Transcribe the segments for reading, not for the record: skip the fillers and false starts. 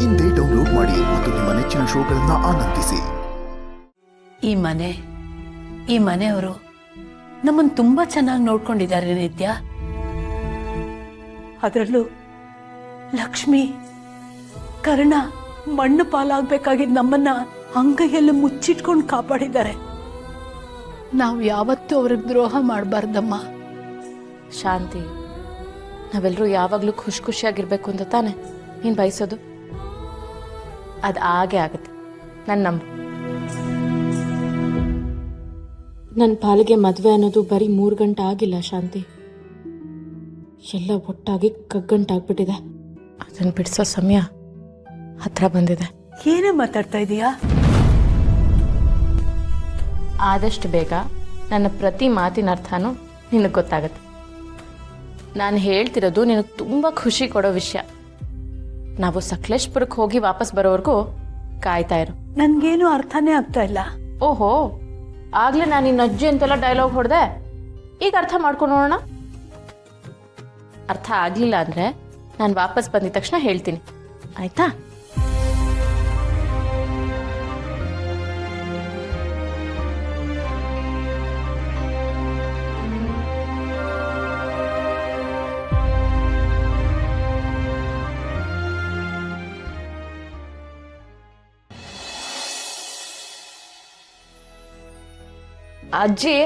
ಇಂದೇ ಡೌನ್ಲೋಡ್ ಮಾಡಿ ಮತ್ತು ನಿಮ್ಮ ನೆಚ್ಚಿನ ಶೋಗಳನ್ನ ಆನಂದಿಸಿ. ಈ ಮನೆಯವರು ನಮ್ಮನ್ನು ತುಂಬಾ ಚೆನ್ನಾಗಿ ನೋಡ್ಕೊಂಡಿದ್ದಾರೆ ನಿತ್ಯ. ಅದರಲ್ಲೂ ಲಕ್ಷ್ಮಿ, ಕರ್ಣ ಮಣ್ಣು ಪಾಲಾಗಬೇಕಾಗಿದ್ದ ನಮ್ಮನ್ನ ಅಂಗೈಯಲ್ಲಿ ಮುಚ್ಚಿಟ್ಕೊಂಡು ಕಾಪಾಡಿದ್ದಾರೆ. ನಾವು ಯಾವತ್ತೂ ಅವ್ರಿಗೆ ದ್ರೋಹ ಮಾಡಬಾರ್ದಮ್ಮ. ಶಾಂತಿ, ನಾವೆಲ್ಲರೂ ಯಾವಾಗಲೂ ಖುಷಿಯಾಗಿರ್ಬೇಕು ಅಂತ ತಾನೆ ನೀನು ಬಯಸೋದು? ಅದು ಹಾಗೆ ಆಗುತ್ತೆ, ನನ್ನ ಪಾಲಿಗೆ ಮದುವೆ ಅನ್ನೋದು ಬರೀ 3 ಗಂಟೆ ಆಗಿಲ್ಲ ಶಾಂತಿ, ಎಲ್ಲ ಒಟ್ಟಾಗಿ ಕಗ್ಗಂಟಾಗ್ಬಿಟ್ಟಿದೆ. ಅದನ್ನು ಬಿಡಿಸೋ ಸಮಯ ಹತ್ರ ಬಂದಿದೆ. ಏನೇ ಮಾತಾಡ್ತಾ ಇದೀಯಾ? ಆದಷ್ಟು ಬೇಗ ನನ್ನ ಪ್ರತಿ ಮಾತಿನ ಅರ್ಥನೂ ನಿನಗೆ ಗೊತ್ತಾಗತ್ತೆ. ನಾನು ಹೇಳ್ತಿರೋದು ನಿನಗೆ ತುಂಬ ಖುಷಿ ಕೊಡೋ ವಿಷಯ. ನಾವು ಸಕಲೇಶ್ಪುರಕ್ಕೆ ಹೋಗಿ ವಾಪಸ್ ಬರೋವರೆಗೂ ಕಾಯ್ತಾ ಇರು. ನನ್ಗೇನು ಅರ್ಥನೇ ಆಗ್ತಾ ಇಲ್ಲ. ಓಹೋ, ಆಗ್ಲೇ ನಾನು ನಿನ್ನ ಅಜ್ಜಿ ಅಂತೆಲ್ಲ ಡೈಲಾಗ್ ಹೊಡೆದೆ. ಈಗ ಅರ್ಥ ಮಾಡ್ಕೊಂಡು ನೋಡೋಣ. ಅರ್ಥ ಆಗ್ಲಿಲ್ಲ ಅಂದ್ರೆ ನಾನು ವಾಪಸ್ ಬಂದಿದ ತಕ್ಷಣ ಹೇಳ್ತೀನಿ, ಆಯ್ತಾ? ಅಜ್ಜಿ,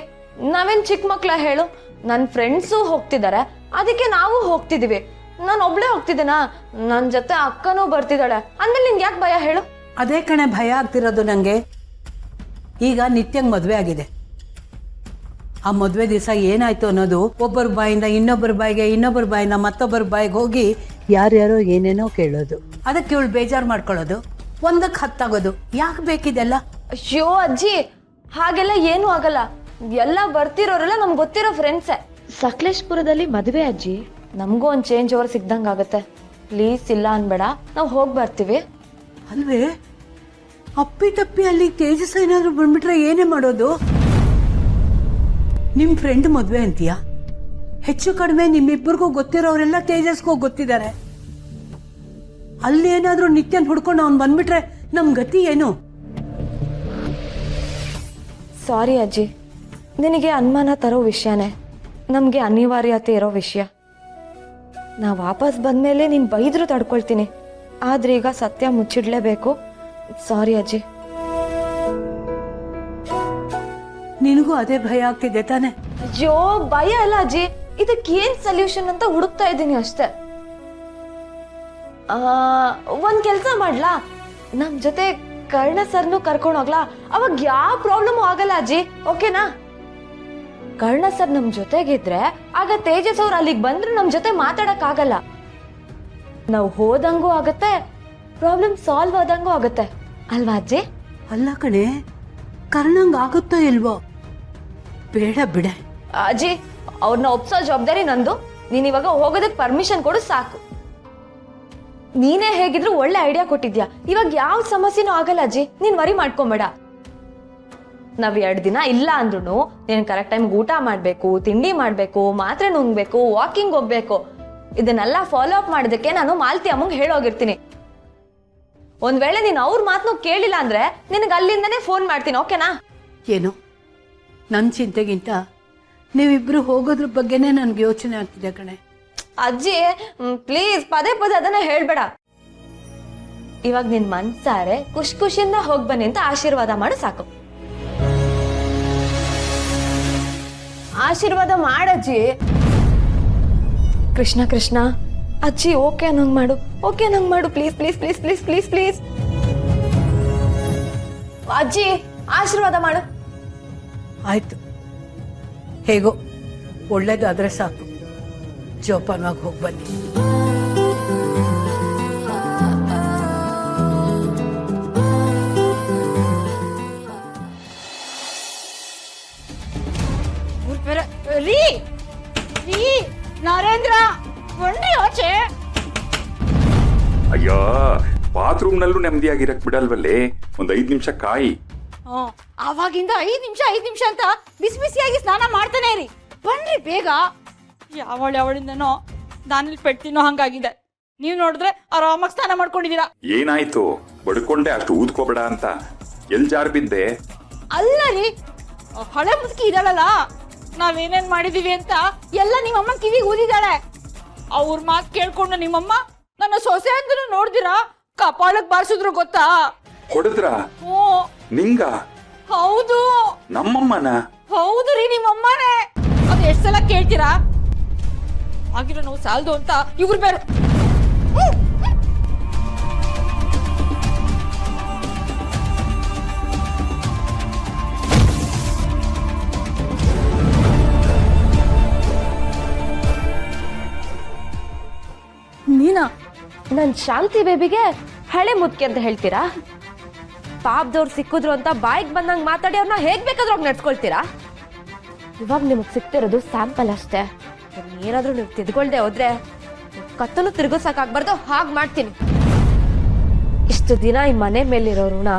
ನಾವೇನ್ ಚಿಕ್ಕ ಮಕ್ಳ ಹೇಳು? ನನ್ನ ಫ್ರೆಂಡ್ಸು ಹೋಗ್ತಿದ್ದಾರೆ, ಅದಕ್ಕೆ ನಾವು ಹೋಗ್ತಿದೀವಿ. ನಾನು ಒಬ್ಳೆ ಹೋಗ್ತಿದ್ದೇನಾ? ನನ್ನ ಜೊತೆ ಅಕ್ಕನೂ ಬರ್ತಿದ್ದಾಳೆ ಅಂದ್ಮೇಲೆ ನಿನ್ಗೆ ಯಾಕೆ ಭಯ ಹೇಳು? ಅದೇ ಕಣೆ ಭಯ ಆಗ್ತಿರೋದು ನಂಗೆ. ಈಗ ನಿತ್ಯಂಗ್ ಮದ್ವೆ ಆಗಿದೆ. ಆ ಮದ್ವೆ ದಿವಸ ಏನಾಯ್ತು ಅನ್ನೋದು ಒಬ್ಬರ ಬಾಯಿಂದ ಇನ್ನೊಬ್ಬರ ಬಾಯಿಯಿಂದ ಮತ್ತೊಬ್ಬರ ಬಾಯಿಗೆ ಹೋಗಿ ಯಾರ್ಯಾರೋ ಏನೇನೋ ಕೇಳೋದು, ಅದಕ್ಕೆ ಇವಳು ಬೇಜಾರು ಮಾಡ್ಕೊಳ್ಳೋದು, ಒಂದಕ್ಕೆ ಹತ್ತಾಗೋದು. ಯಾಕೆ ಬೇಕಿದೆಲ್ಲ? ಅಯ್ಯೋ ಅಜ್ಜಿ, ಹಾಗೆಲ್ಲ ಏನೂ ಆಗಲ್ಲ. ಎಲ್ಲ ಬರ್ತಿರೋರೆಲ್ಲ ನಮ್ಗೆ ಗೊತ್ತಿರೋ ಫ್ರೆಂಡ್ಸೇ. ಸಕಲೇಶ್ಪುರದಲ್ಲಿ ಮದುವೆ ಅಜ್ಜಿ, ನಮಗೂ ಒಂದು ಚೇಂಜ್ ಓವರ್ ಸಿಗ್ದಂಗೆ ಆಗುತ್ತೆ. ಪ್ಲೀಸ್ ಇಲ್ಲ ಅನ್ಬೇಡ, ನಾವು ಹೋಗಿ ಬರ್ತೀವಿ. ಅಲ್ವೇ, ಅಪ್ಪಿ ತಪ್ಪಿ ಅಲ್ಲಿ ತೇಜಸ್ ಏನಾದ್ರು ಬಂದ್ಬಿಟ್ರೆ ಏನೇ ಮಾಡೋದು? ನಿಮ್ಮ ಫ್ರೆಂಡ್ ಮದುವೆ ಅಂತೀಯ? ಹೆಚ್ಚು ಕಡಿಮೆ ನಿಮ್ಮಿಬ್ಬರಿಗೂ ಗೊತ್ತಿರೋರೆಲ್ಲ ತೇಜಸ್ಗೂ ಗೊತ್ತಿದ್ದಾರೆ. ಅಲ್ಲಿ ಏನಾದ್ರೂ ನಿತ್ಯನ್ ಹುಡ್ಕೊಂಡು ಅವ್ನು ಬಂದ್ಬಿಟ್ರೆ ನಮ್ ಗತಿ ಏನು? ಸಾರಿ ಅಜ್ಜಿ, ನಿನಗೆ ಅನುಮಾನ ತರೋ ವಿಷಯನೇ ನಮಗೆ ಅನಿವಾರ್ಯತೆ ಇರೋ ವಿಷಯ. ನಾ ವಾಪಸ್ ಬಂದ್ಮೇಲೆ ನೀನು ಬೈದ್ರು ತಡ್ಕೊಳ್ತೀನಿ, ಆದ್ರೆ ಈಗ ಸತ್ಯ ಮುಚ್ಚಿಡ್ಲೇಬೇಕು. ಸಾರಿ ಅಜ್ಜಿ. ನಿನಗೂ ಅದೇ ಭಯ ಆಗ್ತಿದೆ ತಾನೆ? ಅಯ್ಯೋ ಭಯ ಅಲ್ಲ ಅಜ್ಜಿ, ಇದಕ್ಕೇನ್ ಸೊಲ್ಯೂಷನ್ ಅಂತ ಹುಡುಕ್ತಾ ಇದ್ದೀನಿ ಅಷ್ಟೇ. ಒಂದ್ ಕೆಲ್ಸ ಮಾಡ್ಲಾ, ನಮ್ ಜೊತೆ ಕರ್ಣ ಸರ್ನು ಕರ್ಕೊಂಡು ಹೋಗ್ಲಾ? ಅವಾಗ ಯಾವ ಪ್ರಾಬ್ಲಮ್ ಆಗಲ್ಲ ಅಜ್ಜಿ, ಓಕೆನಾ? ಕರ್ಣ ಸರ್ ನಮ್ ಜೊತೆಗಿದ್ರೆ ಆಗ ತೇಜಸ್ ಅವ್ರು ಅಲ್ಲಿಗೆ ಬಂದ್ರೆ ನಮ್ ಜೊತೆ ಮಾತಾಡಕ್ ಆಗಲ್ಲ. ನಾವು ಹೋದಂಗೂ ಆಗತ್ತೆ, ಪ್ರಾಬ್ಲಮ್ ಸಾಲ್ವ್ ಆದಂಗೂ ಆಗತ್ತೆ, ಅಲ್ವಾ ಅಜ್ಜಿ? ಅಲ್ಲ ಕಣೆ, ಕರ್ಣಂಗ್ ಆಗುತ್ತೋ ಇಲ್ವೋ? ಬೇಡ ಬಿಡೆ ಅಜ್ಜಿ, ಅವ್ರನ್ನ ಒಪ್ಸೋ ಜವಾಬ್ದಾರಿ ನಂದು. ನೀನ್ ಇವಾಗ ಹೋಗೋದಕ್ಕೆ ಪರ್ಮಿಷನ್ ಕೊಡು ಸಾಕು. ನೀನೇ ಹೇಗಿದ್ರು ಒಳ್ಳೆ ಐಡಿಯಾ ಕೊಟ್ಟಿದ್ಯಾ. ಇವಾಗ ಯಾವ ಸಮಸ್ಯೆನೂ ಆಗಲ್ಲ ಅಜ್ಜಿ, ನೀನ್ ವರಿ ಮಾಡ್ಕೊಂಬೇಡ. ನಾವ್ 2 ದಿನ ಇಲ್ಲ ಅಂದ್ರೂ ನೀನ್ ಕರೆಕ್ಟ್ ಟೈಮ್ ಊಟ ಮಾಡ್ಬೇಕು, ತಿಂಡಿ ಮಾಡ್ಬೇಕು, ಮಾತ್ರೆ ನುಂಗ್ಬೇಕು, ವಾಕಿಂಗ್ ಹೋಗ್ಬೇಕು. ಇದನ್ನೆಲ್ಲ ಫಾಲೋ ಅಪ್ ಮಾಡೋದಕ್ಕೆ ನಾನು ಮಾಲ್ತಿ ಅಮ್ಮಂಗ್ ಹೇಳೋಗಿರ್ತೀನಿ. ಒಂದ್ ವೇಳೆ ನೀನ್ ಅವ್ರ ಮಾತನ್ನು ಕೇಳಿಲ್ಲ ಅಂದ್ರೆ ನಿನಗೆ ಅಲ್ಲಿಂದನೇ ಫೋನ್ ಮಾಡ್ತೀನಿ, ಓಕೆನಾ? ಏನು, ನನ್ನ ಚಿಂತೆಗಿಂತ ನೀವಿಬ್ರು ಹೋಗೋದ್ರ ಬಗ್ಗೆನೇ ನನ್ಗೆ ಯೋಚನೆ ಆಗ್ತಿದೆ ಕಣೆ. ಅಜ್ಜಿ ಪ್ಲೀಸ್ ಪದೇ ಅದನ್ನ ಹೇಳ್ಬೇಡ. ಇವಾಗ ನಿನ್ ಮನ್ಸಾರೆ ಖುಷಿಯಿಂದ ಹೋಗ್ ಬನ್ನಿ ಅಂತ ಆಶೀರ್ವಾದ ಮಾಡು ಸಾಕು. ಆಶೀರ್ವಾದ ಮಾಡಜ್ಜಿ. ಕೃಷ್ಣ ಕೃಷ್ಣ, ಅಜ್ಜಿ ಓಕೆ ನಂಗ್ ಮಾಡು, ಓಕೆ ನಂಗ್ ಮಾಡು, please please please please please please. ಅಜ್ಜಿ ಆಶೀರ್ವಾದ ಮಾಡು. ಆಯ್ತು, ಹೇಗೋ ಒಳ್ಳೇದಾದ್ರೆ ಸಾಕು. ಜೋಪಾನವಾಗಿ ಹೋಗಿ ಬನ್ನಿ. ನರೇಂದ್ರ ಬನ್ನಿ ಆಚೆ. ಅಯ್ಯೋ, ಬಾತ್ರೂಮ್ ನಲ್ಲೂ ನೆಮ್ಮದಿಯಾಗಿರಕ್ ಬಿಡಲ್ವಲ್ಲೇ? ಒಂದ್ 5 ನಿಮಿಷ ಕಾಯಿ. ಆವಾಗಿಂದ 5 ನಿಮಿಷ ಅಂತ ಬಿಸಿ ಬಿಸಿಯಾಗಿ ಸ್ನಾನ ಮಾಡ್ತಾನೆ ಇರಿ. ಬನ್ರಿ ಬೇಗ. ಯಾವಳಿಂದನೋ ನಾನಿಲ್ಲಿ ಪೆಡ್ತೀನೋ ಹಂಗಾಗಿದೆ. ನೀವ್ ನೋಡಿದ್ರೆ ಆರಾಮಾಗಿ ಸ್ನಾನ ಮಾಡ್ಕೊಂಡಿದ್ದೀರಾ. ಏನಾಯ್ತು ಬಡ್ಕೊಂಡೆ ಅಷ್ಟು ಊದ್ಕೋಬೇಡ ಅಂತ ಎಲ್ ಜಾರ್ ಬಿದ್ದೆ? ಅಲ್ಲ ರೀ, ಆ ಹಳೆ ಮುದುಕಿ ಇದ್ದಾಳಲ್ಲ, ನಾವೇನೇನ್ ಮಾಡಿದೀವಿ ಅಂತ ಎಲ್ಲ ನಿಮ್ಮಮ್ಮ ಕಿವಿಗೆ ಊದಿದ್ದಾಳೆ. ಅವ್ರ ಮಾತು ಕೇಳ್ಕೊಂಡು ನಿಮ್ಮಮ್ಮ ನನ್ನ ಸೊಸೆ ಅಂತ ನೋಡ್ದಿರಾ ಕಪಾಳಕ್ ಬಾರಿಸಿದ್ರು ಗೊತ್ತಾ? ಹೊಡೆದ್ರ? ಹ್ಞೂ ನಿಂಗ? ಹೌದು. ನಮ್ಮಮ್ಮನ? ಹೌದು ರೀ, ನಿಮ್ಮಮ್ಮನೇ. ಅದು ಎಷ್ಟ್ ಸಲ ಕೇಳ್ತೀರಾ? ಆಗಿರೋ ನಾವು ಸಾಲದು ಅಂತ ಇವ್ರು ಬೇರೆ. ನೀನಾ? ನನ್ ಶಾಂತಿ ಬೇಬಿಗೆ ಹಳೆ ಮುದ್ಕಿ ಅಂತ ಹೇಳ್ತೀರಾ? ಪಾಪದವ್ರು ಸಿಕ್ಕಿದ್ರು ಅಂತ ಬಾಯಿಗೆ ಬಂದಂಗ್ ಮಾತಾಡಿ ಅವ್ರನ್ನ ಹೇಗ್ ಬೇಕಾದ್ರೂ ಹೋಗಿ ನಡ್ಸ್ಕೊಳ್ತೀರಾ? ಇವಾಗ ನಿಮಗ್ ಸಿಕ್ತಿರೋದು ಸ್ಯಾಂಪಲ್ ಅಷ್ಟೇ. ಏನಾದ್ರೂ ನೀವು ತಿದ್ಕೊಳ್ದೆ ಹೋದ್ರೆ ಕತ್ತಲು ತಿರ್ಗೋಸಕ್ಕಾಗ್ಬಾರ್ದು, ಹಾಗೆ ಮಾಡ್ತೀನಿ. ಇಷ್ಟು ದಿನ ಈ ಮನೆ ಮೇಲಿರೋ ಋಣ,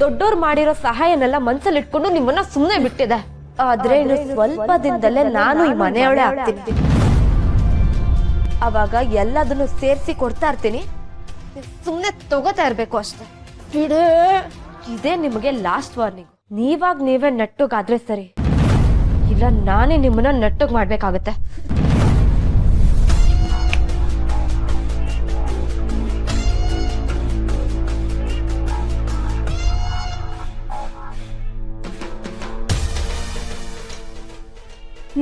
ದೊಡ್ಡೋರು ಮಾಡಿರೋ ಸಹಾಯನೆಲ್ಲ ಮನ್ಸಲ್ಲಿ ಇಟ್ಕೊಂಡು ನಿಮ್ಮನ್ನ ಸುಮ್ಮನೆ ಬಿಟ್ಟಿದೆ. ಆದ್ರೆ ಇನ್ನು ಸ್ವಲ್ಪ ದಿನದಲ್ಲೇ ನಾನು ಈ ಮನೆಯೊಳಗೆ ಆಗ್ತೀನಿ. ಅವಾಗ ಎಲ್ಲದನ್ನು ಸೇರಿಸಿ ಕೊಡ್ತಾ ಇರ್ತೀನಿ, ಸುಮ್ಮನೆ ತಗೋತಾ ಇರ್ಬೇಕು ಅಷ್ಟೇ. ಇದೇ ನಿಮಗೆ ಲಾಸ್ಟ್ ವಾರ್ನಿಂಗ್. ನೀವೇ ನೆಟ್ಟಗಾದ್ರೆ ಸರಿ, ಇಲ್ಲ ನಾನೇ ನಿಮ್ಮನ್ನ ನೆಟ್ಟಗ್ ಮಾಡ್ಬೇಕಾಗತ್ತೆ.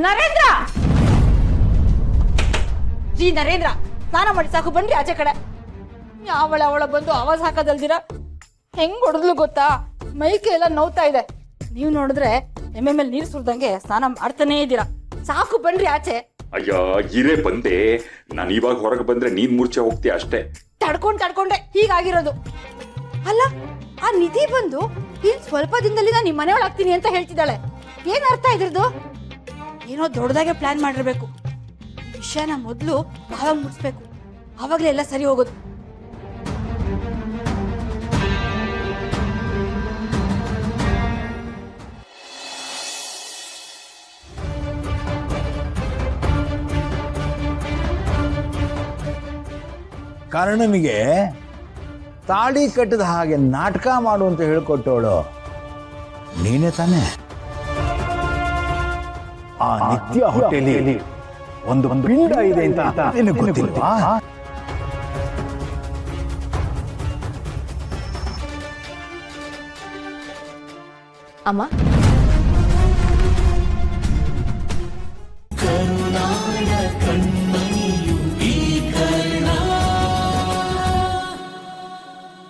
ನರೇಂದ್ರ, ಜಿ ನರೇಂದ್ರ, ಸ್ನಾನ ಮಾಡಿ ಸಾಕು, ಬನ್ರಿ ಆಚೆ ಕಡೆ. ಅವಳ ಬಂದು ಆವಾಜ್ ಹಾಕೋದಲ್ದಿರ ಹೆಂಗ್ ಹೊಡೆದ್ಲು ಗೊತ್ತಾ? ಮೈಕೆ ಎಲ್ಲ ನೋವ್ತಾ ಇದೆ. ನೀವು ನೋಡಿದ್ರೆ ಎಮ್ಮೆ ಮೇಲೆ ನೀರು ಸುರಿದಂಗೆ ಸ್ನಾನ ಮಾಡ್ತಾನೇ ಇದ್ದೀರಾ. ಸಾಕು, ಬನ್ರಿ ಆಚೆ. ಅಯ್ಯ ಇರೇ ಬಂದೆ. ನಾನು ಇವಾಗ ಹೊರಗೆ ಬಂದ್ರೆ ನೀನ್ ಮೂರ್ಛೆ ಹೋಗ್ತೀಯ ಅಷ್ಟೇ. ತಡ್ಕೊಂಡೆ ಹೀಗಾಗಿರೋದು. ಅಲ್ಲ, ಆ ನಿಧಿ ಬಂದು ಇನ್ ಸ್ವಲ್ಪ ದಿನದಲ್ಲಿ ನಾನು ನಿಮ್ಮ ಮನೆಯೊಳಗೆ ಆಗ್ತೀನಿ ಅಂತ ಹೇಳ್ತಿದ್ದಾಳೆ. ಏನ್ ಅರ್ಥ ಇದ್ರದ್ದು? ಏನೋ ದೊಡ್ಡದಾಗೆ ಪ್ಲಾನ್ ಮಾಡಿರ್ಬೇಕು. ಈ ವಿಷಯನ ಮೊದಲು ಭಾವ ಮುಗಿಸ್ಬೇಕು, ಆವಾಗಲೇ ಎಲ್ಲ ಸರಿ ಹೋಗೋದು. ಕರ್ಣನಿಗೆ ತಾಳಿ ಕಟ್ಟಿದ ಹಾಗೆ ನಾಟಕ ಮಾಡು ಅಂತ ಹೇಳ್ಕೊಟ್ಟವಳು ನೀನೇ ತಾನೆ? ಆ ನಿತ್ಯ ಹೊಟ್ಟೆಲಿ ಒಂದು ಪಿಂಡ ಇದೆ ಅಂತ ನಿನಗೆ ಗೊತ್ತಿಲ್ವಾ? ಅಮ್ಮ,